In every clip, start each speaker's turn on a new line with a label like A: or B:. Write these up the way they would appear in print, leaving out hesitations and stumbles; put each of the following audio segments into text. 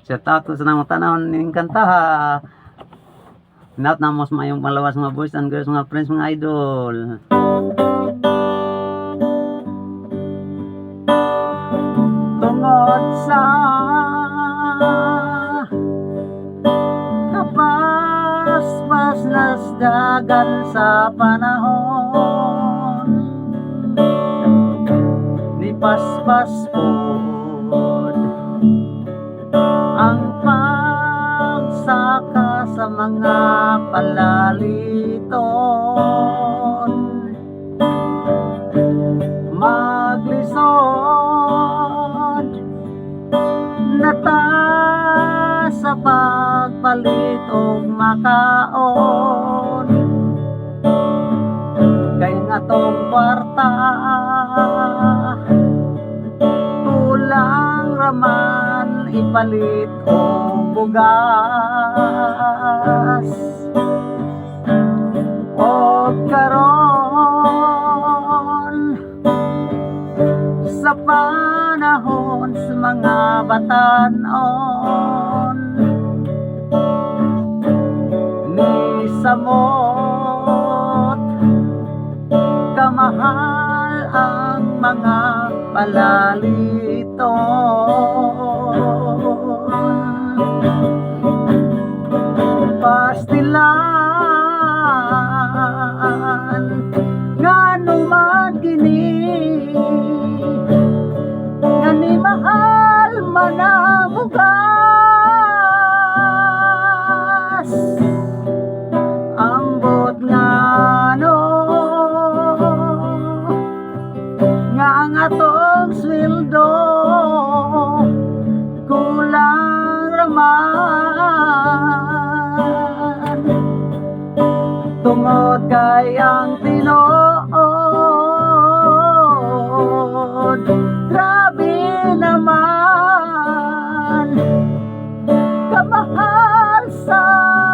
A: Shout out ko sa mga tanawon ning kanta ha. Naut na mos mayong malawas mga boys and girls, mga friends, mga idol. Tungod sa kapaspas nasdagan sa panahon, ni paspas pod ang pagsaka sa mga palaliton, maglisod nata sa pagpalit og makaon, kay nga tong kwarta kulang raman ipalit og bugas. Og karon sa panahon sa mga batanon, ni samot kamahal ang mga palaliton. Pastilan ngano man kini, nga ni mahal man ang bugas. Ambot ngano nga ang atong sweldo kulang raman, tungod kay ang tinuod grabe naman kamahal sa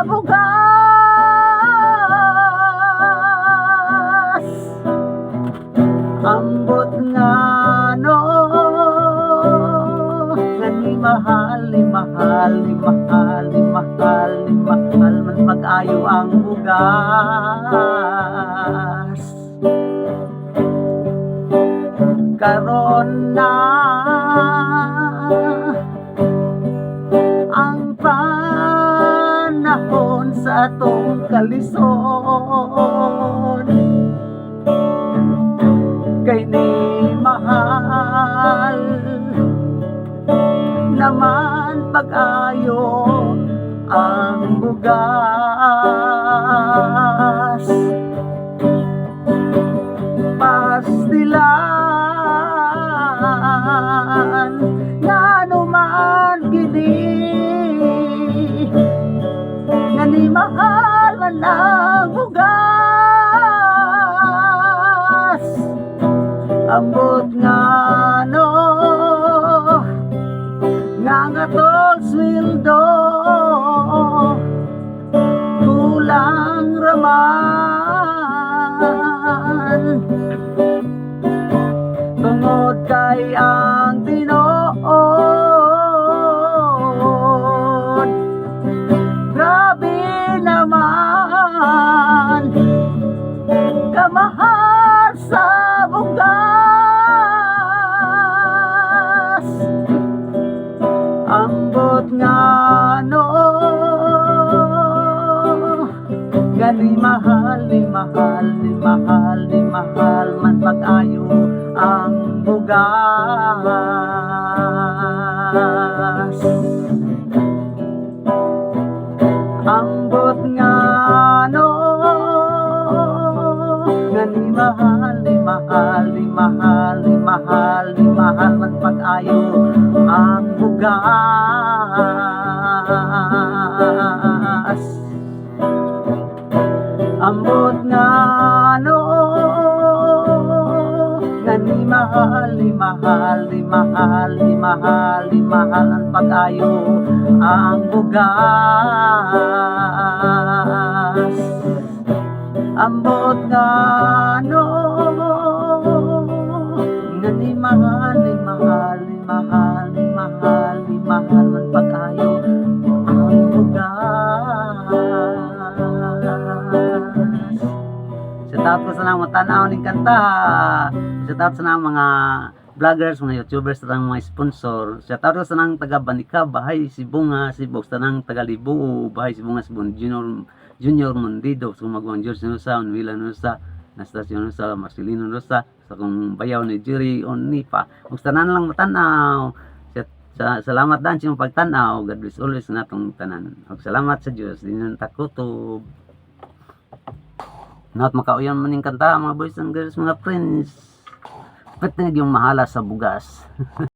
A: bugas. Ambot ngano nga ni mahal, ni mahal, ni mahal, ni mahal, ni mahal man pag-ayo ang bugas. Karon na ang panahon sa atong kalisod, kay ni mahal naman pag-ayo ang bugas. Pastilan ngano man gini, nga ni mahal man ang bugas. Ambot ngano nga nga tong sweldo kulang raman, tungod kay ang tinuod grabe naman kamahal sa bugas. Ambot ngano nga ni mahal, ni mahal, ni mahal, ni mahal man pag-ayo ang bugas. Ambot ngano nga ni mahal, ni mahal, ni mahal, ni mahal, ni mahal man pag-ayo ang bugas. Ambot ngano nga ni mahal, ni mahal, ni mahal, ni mahal, ni mahal ang pag-ayo ang bugas. Ambot ngano nga ni mahal, ni mahal, ni mahal, ni mahal, ni mahal man pag-ayo matanaw ning kanta. Shout out sa nang mga vloggers, mga YouTubers, sa nang mga sponsor. Shout out sa nang taga Banika, Bahay Sibunga, Sibok, sa nang taga Libu, Bahay Sibunga, Sibon, Junior Mondido, sa magwang George Nusa, Unwila Nusa, Nastasyon Nusa, Marcelino Nusa, sa kung bayaw ni Jerry Onipa. Kung tanan lang matanaw. Salamat dan sa pagtanaw. God bless always na itong tanan. Salamat sa Diyos. Di nang takutob. Not makauyan maning kanta, mga boys and girls, mga friends. Pwede yung mahala sa bugas.